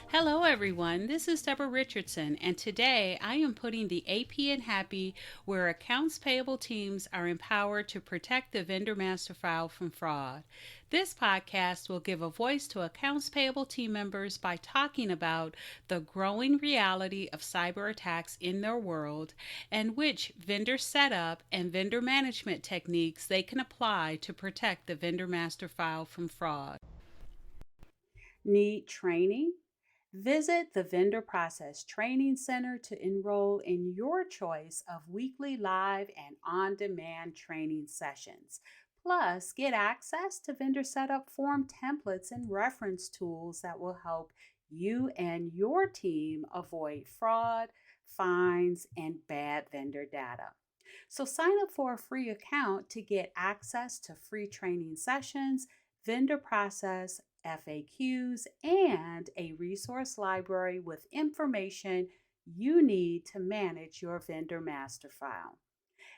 Hello everyone, this is Debra Richardson, and today I am putting the AP in Happy where accounts payable teams are empowered to protect the vendor master file from fraud. This podcast will give a voice to accounts payable team members by talking about the growing reality of cyber attacks in their world and which vendor setup and vendor management techniques they can apply to protect the vendor master file from fraud. Need training? Visit the Vendor Process Training Center to enroll in your choice of weekly live and on-demand training sessions. Plus, get access to vendor setup form templates and reference tools that will help you and your team avoid fraud, fines, and bad vendor data. So sign up for a free account to get access to free training sessions, vendor process FAQs, and a resource library with information you need to manage your vendor master file.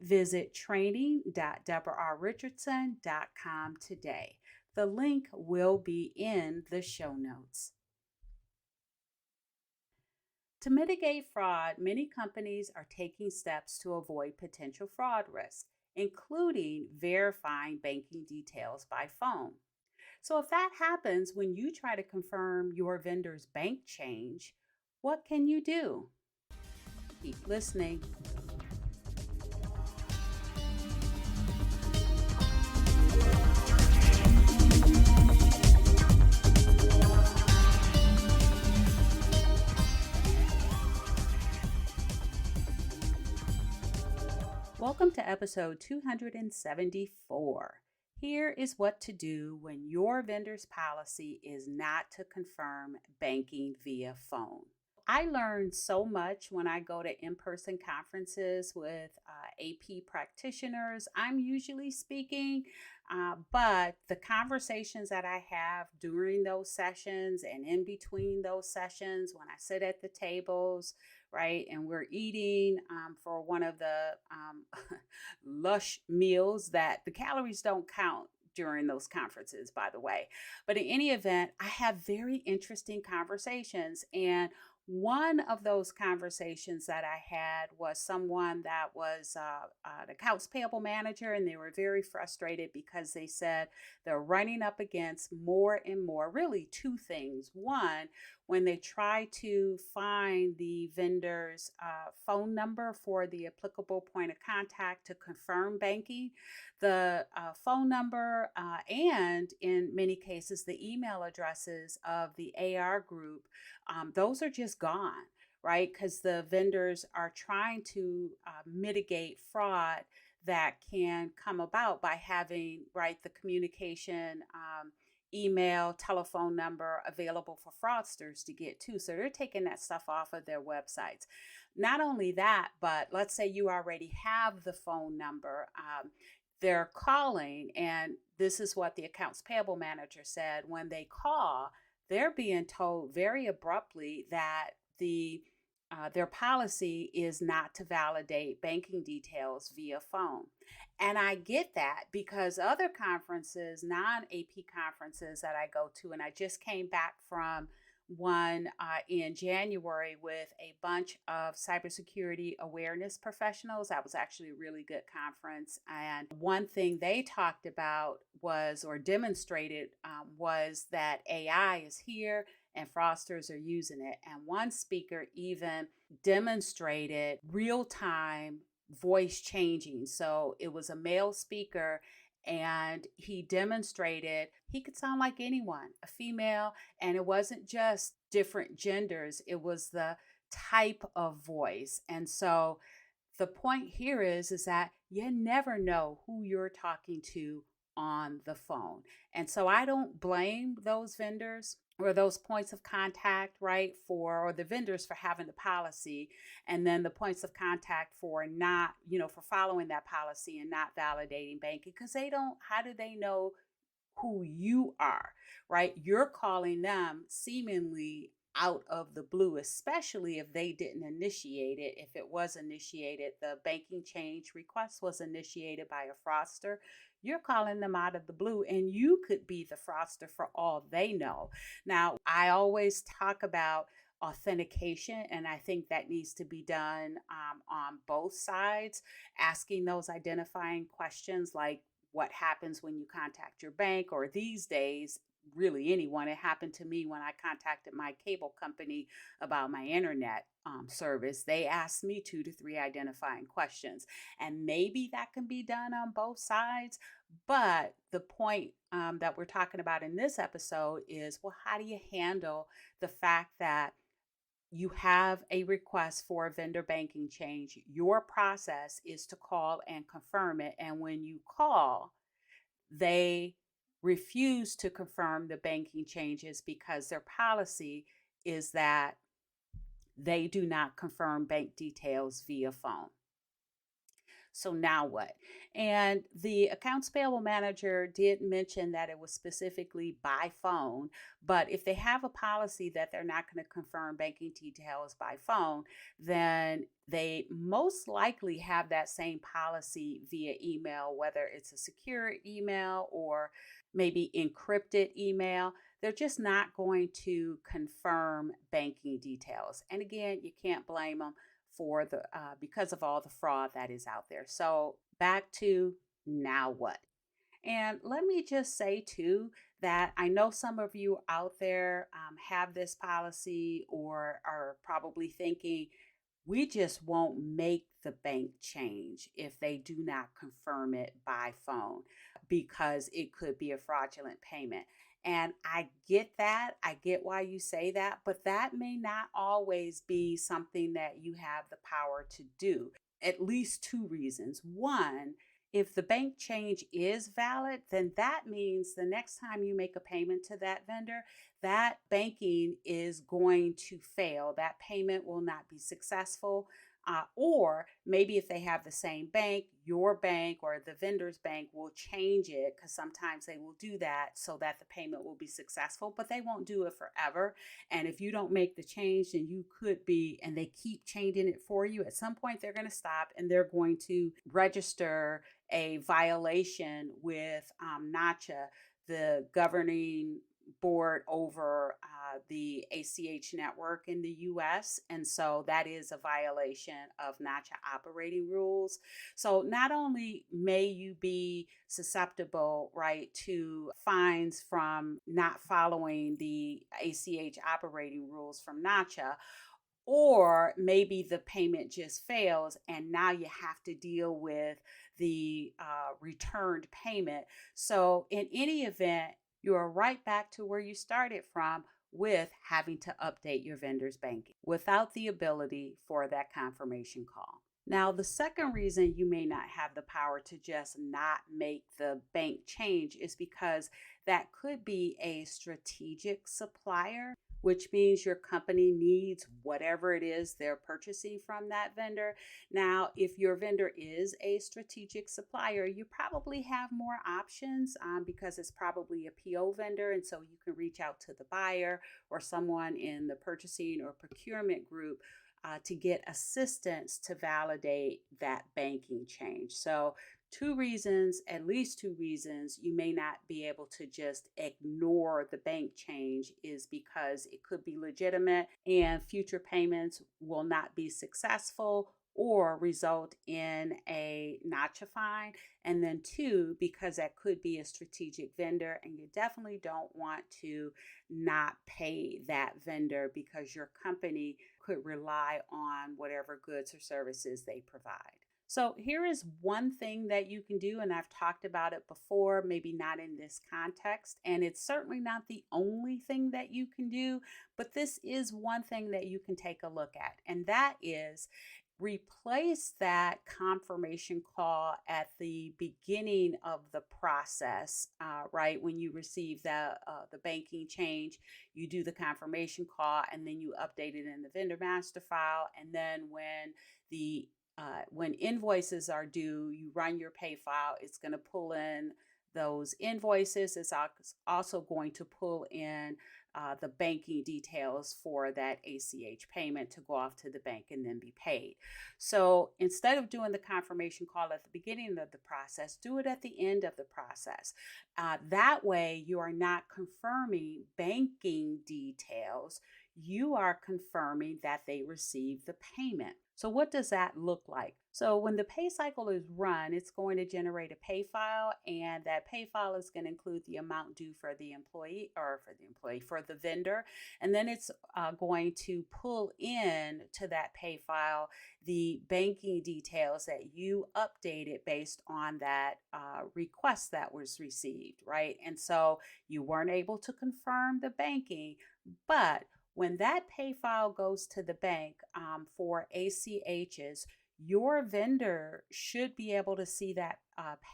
Visit training.debrarrichardson.com today. The link will be in the show notes. To mitigate fraud, many companies are taking steps to avoid potential fraud risk, including verifying banking details by phone. So if that happens when you try to confirm your vendor's bank change, what can you do? Keep listening. Welcome to episode 274. Here is what to do when your vendor's policy is not to confirm banking via phone. I learned so much when I go to in-person conferences with AP practitioners. I'm usually speaking, but the conversations that I have during those sessions and in between those sessions when I sit at the tables, right, and we're eating for one of the lush meals that the calories don't count during those conferences, by the way. But in any event, I have very interesting conversations. And one of those conversations that I had was someone that was an accounts payable manager, and they were very frustrated because they said they're running up against more and more, really two things. One, when they try to find the vendor's phone number for the applicable point of contact to confirm banking, the phone number and in many cases the email addresses of the AR group, those are just gone, right? Because the vendors are trying to mitigate fraud that can come about by having, right, the communication, email, telephone number available for fraudsters to get to. So they're taking that stuff off of their websites. Not only that, but let's say you already have the phone number. They're calling, and this is what the accounts payable manager said. When they call, they're being told very abruptly that their policy is not to validate banking details via phone. And I get that because other conferences, non-AP conferences that I go to, and I just came back from one in January with a bunch of cybersecurity awareness professionals. That was actually a really good conference. And one thing they talked about was, or demonstrated, was that AI is here and fraudsters are using it. And one speaker even demonstrated real-time voice changing. So it was a male speaker, and he demonstrated he could sound like anyone, a female, and it wasn't just different genders, it was the type of voice. And so the point here is that you never know who you're talking to on the phone. And so I don't blame those vendors or those points of contact, right, or the vendors for having the policy, and then the points of contact for not, for following that policy and not validating banking, because how do they know who you are, right? You're calling them seemingly out of the blue, especially if they didn't initiate it. If it was initiated, the banking change request was initiated by a fraudster, you're calling them out of the blue, and you could be the fraudster for all they know. Now, I always talk about authentication, and I think that needs to be done on both sides, asking those identifying questions like what happens when you contact your bank, or these days, really anyone. It happened to me when I contacted my cable company about my internet service. They asked me 2 to 3 identifying questions, and maybe that can be done on both sides. But the point that we're talking about in this episode is, well, how do you handle the fact that you have a request for a vendor banking change? Your process is to call and confirm it. And when you call, they refuse to confirm the banking changes because their policy is that they do not confirm bank details via phone. So now what? And the accounts payable manager did mention that it was specifically by phone, but if they have a policy that they're not going to confirm banking details by phone, then they most likely have that same policy via email, whether it's a secure email or maybe encrypted email. They're just not going to confirm banking details. And again, you can't blame them for the because of all the fraud that is out there. So back to now what? And let me just say too that I know some of you out there have this policy or are probably thinking, we just won't make the bank change if they do not confirm it by phone because it could be a fraudulent payment. And I get that. I get why you say that, but that may not always be something that you have the power to do. At least 2 reasons. One, if the bank change is valid, then that means the next time you make a payment to that vendor, that banking is going to fail. That payment will not be successful. Or maybe if they have the same bank, your bank or the vendor's bank will change it, because sometimes they will do that so that the payment will be successful, but they won't do it forever. And if you don't make the change, then you could be, and they keep changing it for you, at some point they're going to stop and they're going to register a violation with NACHA, the governing board over the ACH network in the US. And so that is a violation of NACHA operating rules. So not only may you be susceptible, right, to fines from not following the ACH operating rules from NACHA, or maybe the payment just fails and now you have to deal with the returned payment. So in any event, you are right back to where you started from, with having to update your vendor's banking without the ability for that confirmation call. Now, the second reason you may not have the power to just not make the bank change is because that could be a strategic supplier, which means your company needs whatever it is they're purchasing from that vendor. Now, if your vendor is a strategic supplier, you probably have more options because it's probably a PO vendor. And so you can reach out to the buyer or someone in the purchasing or procurement group to get assistance to validate that banking change. So at least two reasons you may not be able to just ignore the bank change is because it could be legitimate and future payments will not be successful or result in a NACHA fine. And then two, because that could be a strategic vendor and you definitely don't want to not pay that vendor because your company could rely on whatever goods or services they provide. So here is one thing that you can do, and I've talked about it before, maybe not in this context, and it's certainly not the only thing that you can do, but this is one thing that you can take a look at, and that is replace that confirmation call at the beginning of the process, right? When you receive the banking change, you do the confirmation call and then you update it in the vendor master file. And then when invoices are due, you run your pay file. It's going to pull in those invoices. It's also going to pull in the banking details for that ACH payment to go off to the bank and then be paid. So instead of doing the confirmation call at the beginning of the process, do it at the end of the process. That way, you are not confirming banking details. You are confirming that they received the payment. So what does that look like? So when the pay cycle is run, it's going to generate a pay file, and that pay file is going to include the amount due for the employee for the vendor. And then it's going to pull in to that pay file the banking details that you updated based on that request that was received, right? And so you weren't able to confirm the banking, but when that pay file goes to the bank for ACHs, your vendor should be able to see that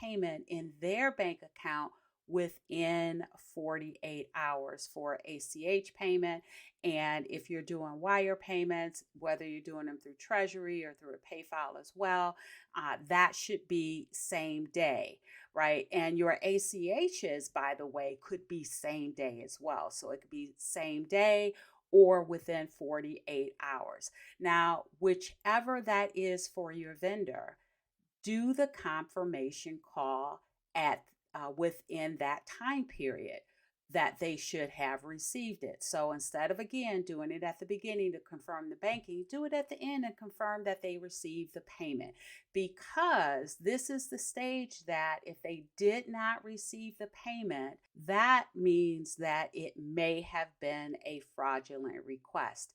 payment in their bank account within 48 hours for ACH payment. And if you're doing wire payments, whether you're doing them through Treasury or through a pay file as well, that should be same day, right? And your ACHs, by the way, could be same day as well. So it could be same day or within 48 hours. Now, whichever that is for your vendor, do the confirmation call at within that time period that they should have received it. So instead of again doing it at the beginning to confirm the banking, do it at the end and confirm that they received the payment, because this is the stage that if they did not receive the payment, that means that it may have been a fraudulent request.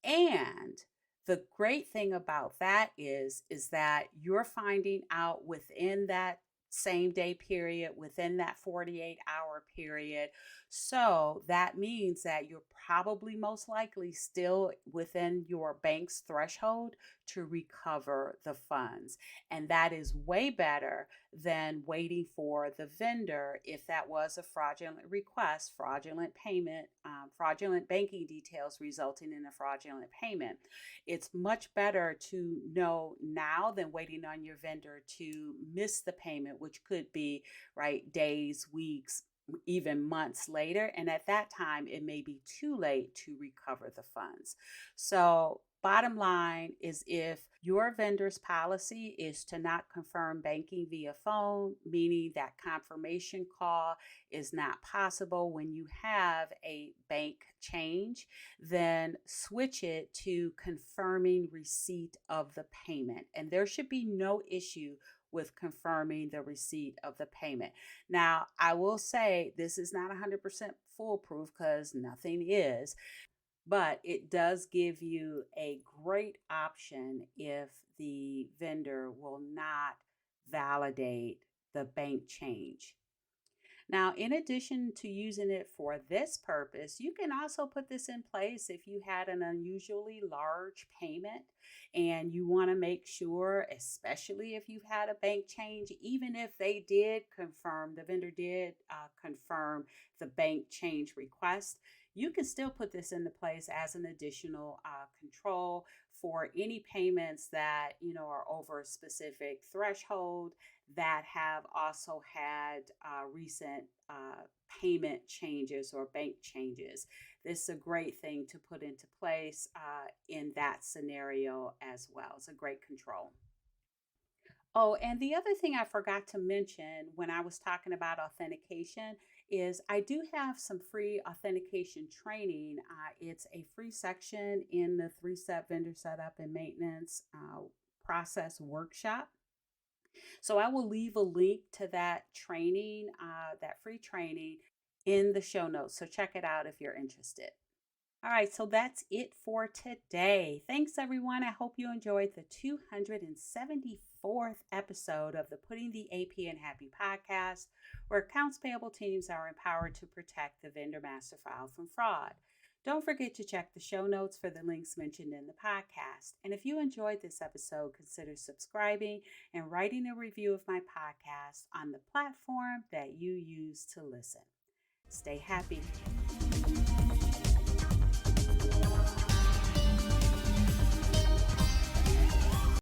And the great thing about that is that you're finding out within that same day period, within that 48-hour period. So that means that you're probably most likely still within your bank's threshold to recover the funds. And that is way better than waiting for the vendor if that was a fraudulent request, fraudulent payment, fraudulent banking details resulting in a fraudulent payment. It's much better to know now than waiting on your vendor to miss the payment, which could be right days, weeks, even months later. And at that time, it may be too late to recover the funds. So bottom line is, if your vendor's policy is to not confirm banking via phone, meaning that confirmation call is not possible when you have a bank change, then switch it to confirming receipt of the payment. And there should be no issue with confirming the receipt of the payment. Now, I will say this is not 100% foolproof, because nothing is, but it does give you a great option if the vendor will not validate the bank change. Now, in addition to using it for this purpose, you can also put this in place if you had an unusually large payment and you want to make sure, especially if you've had a bank change, even if they did confirm, the vendor did confirm the bank change request, you can still put this into place as an additional control for any payments that are over a specific threshold, that have also had recent payment changes or bank changes. This is a great thing to put into place in that scenario as well. It's a great control. Oh, and the other thing I forgot to mention when I was talking about authentication is I do have some free authentication training. It's a free section in the 3-step vendor setup and maintenance process workshop. So I will leave a link to that training, that free training, in the show notes. So check it out if you're interested. All right, so that's it for today. Thanks, everyone. I hope you enjoyed the 274th episode of the Putting the AP in Happy podcast, where accounts payable teams are empowered to protect the vendor master file from fraud. Don't forget to check the show notes for the links mentioned in the podcast. And if you enjoyed this episode, consider subscribing and writing a review of my podcast on the platform that you use to listen. Stay happy.